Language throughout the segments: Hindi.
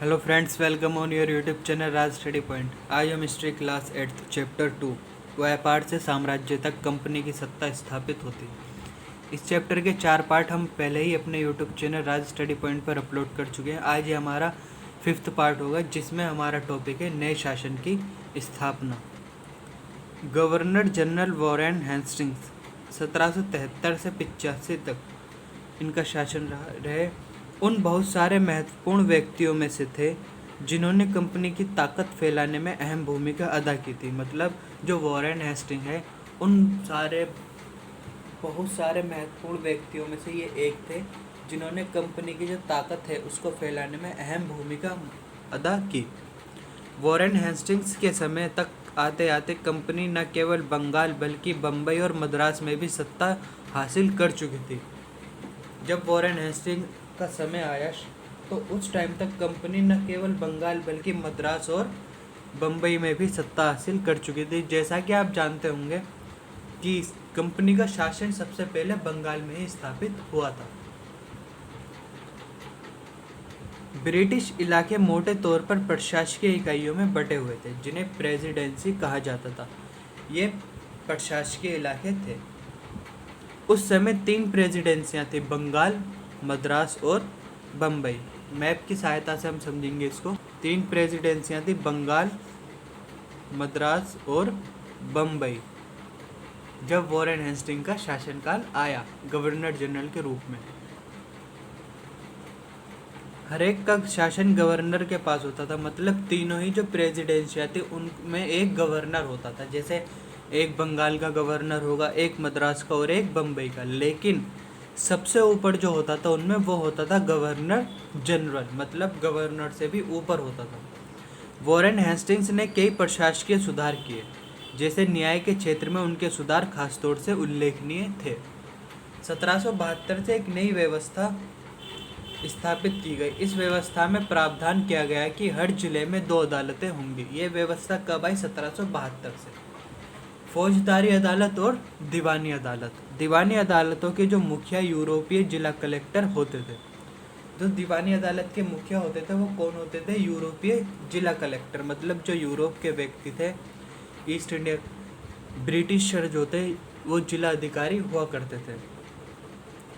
Hello friends, welcome on your YouTube channel Raj study point. आज हम हिस्ट्री क्लास 8 चैप्टर 2 व्यापार से साम्राज्य तक कंपनी की सत्ता स्थापित होती है। इस चैप्टर के 4 पार्ट हम पहले ही अपने यूट्यूब चैनल राज स्टडी पॉइंट पर अपलोड कर चुके हैं। आज ये हमारा 5th पार्ट होगा, जिसमें हमारा टॉपिक है नए शासन की स्थापना। गवर्नर जनरल वॉरेन हेस्टिंग्स 1773 से 85 तक इनका शासन रहे। उन बहुत सारे महत्वपूर्ण व्यक्तियों में से थे जिन्होंने कंपनी की ताकत फैलाने में अहम भूमिका अदा की थी। मतलब जो वॉरेन हेस्टिंग है, उन बहुत सारे महत्वपूर्ण व्यक्तियों में से ये एक थे जिन्होंने कंपनी की जो ताकत है उसको फैलाने में अहम भूमिका अदा की। वॉरेन हेस्टिंग्स के समय तक आते आते कंपनी न केवल बंगाल बल्कि बम्बई और मद्रास में भी सत्ता हासिल कर चुकी थी। जब वॉरेन हेस्टिंग्स का समय आया तो उस टाइम तक कंपनी न केवल बंगाल बल्कि मद्रास और बम्बई में भी सत्ता हासिल कर चुकी थी। जैसा कि आप जानते होंगे कि कंपनी का शासन सबसे पहले बंगाल में ही स्थापित हुआ था। ब्रिटिश इलाके मोटे तौर पर प्रशासकीय इकाइयों में बटे हुए थे, जिन्हें प्रेसिडेंसी कहा जाता था। ये प्रशासकीय इलाके थे। उस समय 3 प्रेसिडेंसियां थी, बंगाल, मद्रास और बम्बई। मैप की सहायता से हम समझेंगे इसको। 3 प्रेसिडेंसियां थी, बंगाल, मद्रास और बम्बई, जब वॉरेन हेस्टिंग का शासनकाल आया गवर्नर जनरल के रूप में। हर एक का शासन गवर्नर के पास होता था। मतलब तीनों ही जो प्रेसिडेंसियां थी उनमें एक गवर्नर होता था। जैसे एक बंगाल का गवर्नर होगा, एक मद्रास का और एक बम्बई का। लेकिन सबसे ऊपर जो होता था उनमें वो होता था गवर्नर जनरल, मतलब गवर्नर से भी ऊपर होता था। वॉरेन हेस्टिंग्स ने कई प्रशासकीय सुधार किए, जैसे न्याय के क्षेत्र में उनके सुधार खासतौर से उल्लेखनीय थे। 1772 से एक नई व्यवस्था स्थापित की गई। इस व्यवस्था में प्रावधान किया गया कि हर जिले में 2 अदालतें होंगी। ये व्यवस्था कब आई? 1772 से। फौजदारी अदालत और दीवानी अदालत। दीवानी अदालतों के जो मुखिया यूरोपीय जिला कलेक्टर होते थे। जो दीवानी अदालत के मुखिया होते थे वो कौन होते थे? यूरोपीय जिला कलेक्टर। मतलब जो यूरोप के व्यक्ति थे, ईस्ट इंडिया ब्रिटिशर जो थे, वो जिला अधिकारी हुआ करते थे।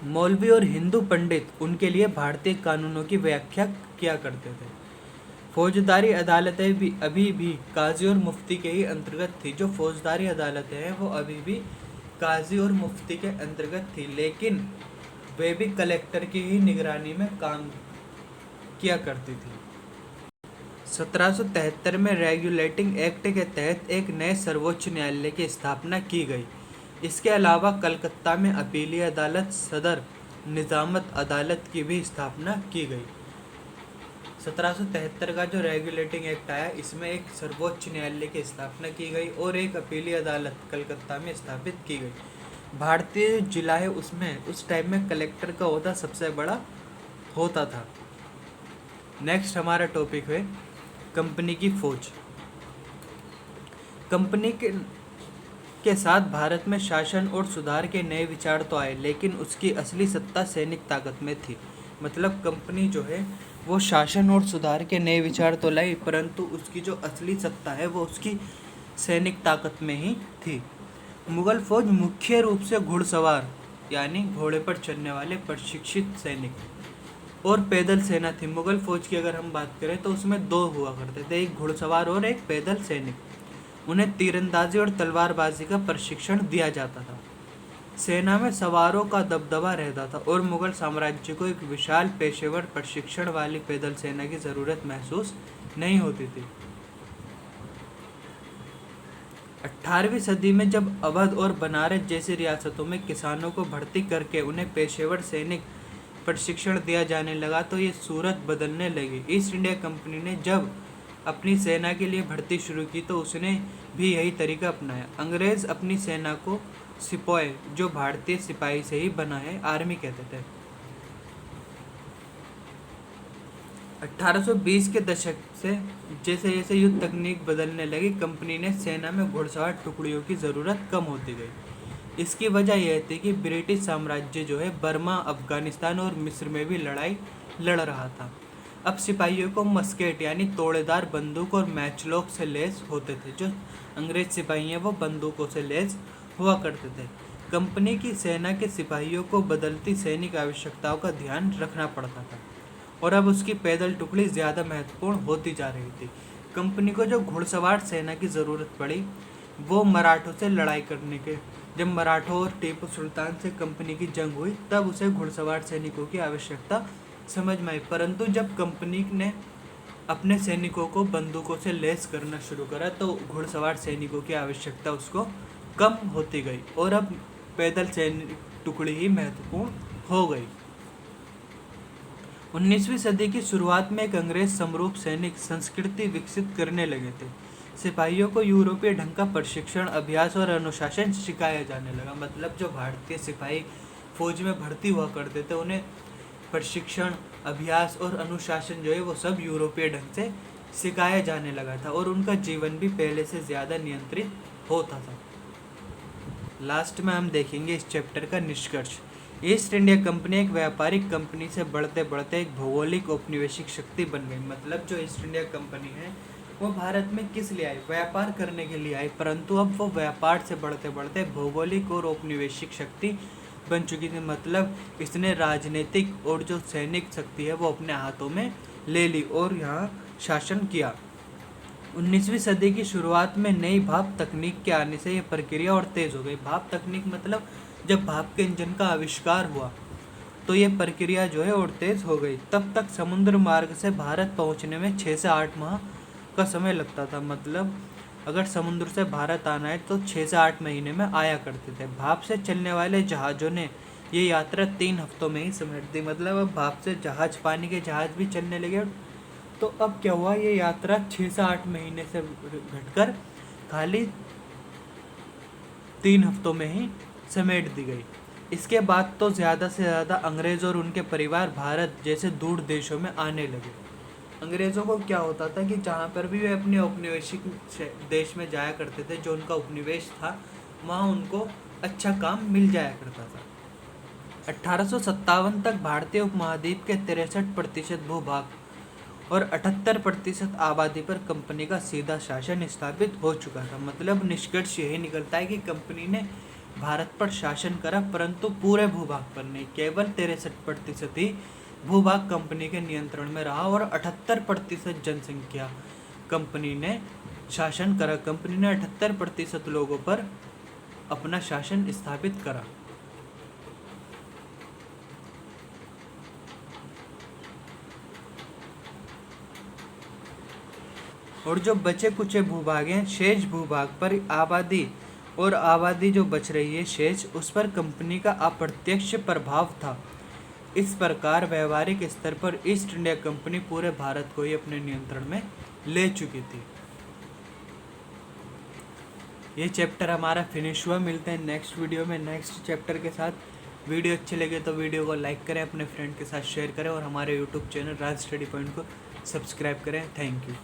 मौलवी और हिंदू पंडित उनके लिए भारतीय कानूनों की व्याख्या किया करते थे। फौजदारी अदालतें भी अभी भी काजी और मुफ्ती के ही अंतर्गत थी। जो फौजदारी अदालतें हैं वो अभी भी काजी और मुफ्ती के अंतर्गत थी, लेकिन वे भी कलेक्टर की ही निगरानी में काम किया करती थी। 1773 में रेगुलेटिंग एक्ट के तहत एक नए सर्वोच्च न्यायालय की स्थापना की गई। इसके अलावा कलकत्ता में अपीलीय अदालत, सदर निजामत अदालत की भी स्थापना की गई। 1773 का जो रेगुलेटिंग एक्ट आया, इसमें एक सर्वोच्च न्यायालय की स्थापना की गई और एक अपीलीय अदालत कलकत्ता में स्थापित की गई। भारतीय जिला है उसमें उस टाइम में कलेक्टर का ओहदा सबसे बड़ा होता था। नेक्स्ट हमारा टॉपिक है कंपनी की फौज। कंपनी के साथ भारत में शासन और सुधार के नए विचार तो आए, लेकिन उसकी असली सत्ता सैनिक ताकत में थी। मतलब कंपनी जो है वो शासन और सुधार के नए विचार तो लाई, परंतु उसकी जो असली सत्ता है वो उसकी सैनिक ताकत में ही थी। मुगल फौज मुख्य रूप से घुड़सवार यानी घोड़े पर चलने वाले प्रशिक्षित सैनिक और पैदल सेना थी। मुगल फौज की अगर हम बात करें तो उसमें 2 हुआ करते थे, एक घुड़सवार और एक पैदल सैनिक। उन्हें तीरंदाजी और तलवारबाजी का प्रशिक्षण दिया जाता था। सेना में सवारों का दबदबा रहता था और मुगल साम्राज्य को एक विशाल पेशेवर प्रशिक्षण वाली पैदल सेना की ज़रूरत महसूस नहीं होती थी। 18वीं सदी में जब अवध और बनारस जैसी रियासतों में किसानों को भर्ती करके उन्हें पेशेवर सैनिक प्रशिक्षण दिया जाने लगा तो ये सूरत बदलने लगी। ईस्ट इंडिया कंपनी ने जब अपनी सेना के लिए भर्ती शुरू की तो उसने भी यही तरीका अपनाया। अंग्रेज़ अपनी सेना को सिपाही, जो भारतीय सिपाही से ही बना है, आर्मी कहते थे। 1820 के दशक से जैसे जैसे युद्ध तकनीक बदलने लगी, कंपनी ने सेना में घुड़सवार टुकड़ियों की ज़रूरत कम होती गई। इसकी वजह यह थी कि ब्रिटिश साम्राज्य जो है बर्मा, अफगानिस्तान और मिस्र में भी लड़ाई लड़ रहा था। अब सिपाहियों को मस्केट यानी तोड़ेदार बंदूक और मैचलॉक से लैस होते थे। जो अंग्रेज सिपाही हैं वो बंदूकों से लैस हुआ करते थे। कंपनी की सेना के सिपाहियों को बदलती सैनिक आवश्यकताओं का ध्यान रखना पड़ता था और अब उसकी पैदल टुकड़ी ज़्यादा महत्वपूर्ण होती जा रही थी। कंपनी को जो घुड़सवार सेना की ज़रूरत पड़ी वो मराठों से लड़ाई करने के जब मराठों और टीपू सुल्तान से कंपनी की जंग हुई तब उसे घुड़सवार सैनिकों की आवश्यकता समझ में आई। परंतु जब कंपनी ने अपने सैनिकों को बंदूकों से लैस करना शुरू करा तो घुड़सवार सैनिकों की आवश्यकता उसको कम होती गई और अब पैदल सैनिक टुकड़ी ही महत्वपूर्ण हो गई। 19वीं सदी की शुरुआत में एक अंग्रेज समरूप सैनिक संस्कृति विकसित करने लगे थे। सिपाहियों को यूरोपीय ढंग का प्रशिक्षण, अभ्यास और अनुशासन सिखाया जाने लगा। मतलब जो भारतीय सिपाही फौज में भर्ती हुआ करते थे उन्हें प्रशिक्षण, अभ्यास और अनुशासन जो है वो सब यूरोपीय ढंग से सिखाया जाने लगा था और उनका जीवन भी पहले से ज़्यादा नियंत्रित होता था। लास्ट में हम देखेंगे इस चैप्टर का निष्कर्ष। ईस्ट इंडिया कंपनी एक व्यापारिक कंपनी से बढ़ते बढ़ते एक भौगोलिक औपनिवेशिक शक्ति बन गई। मतलब जो ईस्ट इंडिया कंपनी है वो भारत में किस लिए आई? व्यापार करने के लिए आई, परंतु अब वो व्यापार से बढ़ते बढ़ते भौगोलिक और औपनिवेशिक शक्ति बन चुकी थी। मतलब इसने राजनीतिक और जो सैनिक शक्ति है वो अपने हाथों में ले ली और यहाँ शासन किया। 19वीं सदी की शुरुआत में नई भाप तकनीक के आने से ये प्रक्रिया और तेज़ हो गई। भाप तकनीक मतलब जब भाप के इंजन का आविष्कार हुआ तो ये प्रक्रिया जो है और तेज़ हो गई। तब तक समुद्र मार्ग से भारत पहुंचने में 6 से 8 माह का समय लगता था। मतलब अगर समुद्र से भारत आना है तो 6 से 8 महीने में आया करते थे। भाप से चलने वाले जहाज़ों ने ये यात्रा 3 हफ्तों में ही समेट दी। मतलब अब भाप से जहाज़, पानी के जहाज़ भी चलने लगे तो अब क्या हुआ, ये यात्रा 6 से 8 महीने से घटकर खाली 3 हफ्तों में ही समेट दी गई। इसके बाद तो ज़्यादा से ज़्यादा अंग्रेज़ और उनके परिवार भारत जैसे दूर देशों में आने लगे। अंग्रेज़ों को क्या होता था कि जहाँ पर भी वे अपने उपनिवेशिक देश में जाया करते थे, जो उनका उपनिवेश था, वहाँ उनको अच्छा काम मिल जाया करता था। 1857 तक भारतीय उपमहाद्वीप के 63% भूभाग और 78% आबादी पर कंपनी का सीधा शासन स्थापित हो चुका था। मतलब निष्कर्ष यही निकलता है कि कंपनी ने भारत पर शासन करा, परंतु पूरे भूभाग पर नहीं, केवल 63% ही भूभाग कंपनी के नियंत्रण में रहा और 78% जनसंख्या कंपनी ने शासन करा। कंपनी ने 78% लोगों पर अपना शासन स्थापित करा। और जो बचे कुचे भूभाग हैं, शेष भूभाग पर आबादी जो बच रही है शेष, उस पर कंपनी का अप्रत्यक्ष प्रभाव था। इस प्रकार व्यवहारिक स्तर पर ईस्ट इंडिया कंपनी पूरे भारत को ही अपने नियंत्रण में ले चुकी थी। ये चैप्टर हमारा फिनिश हुआ। मिलते हैं नेक्स्ट वीडियो में नेक्स्ट चैप्टर के साथ। वीडियो अच्छी लगे तो वीडियो को लाइक करें, अपने फ्रेंड के साथ शेयर करें और हमारे यूट्यूब चैनल राज स्टडी पॉइंट को सब्सक्राइब करें। Thank you.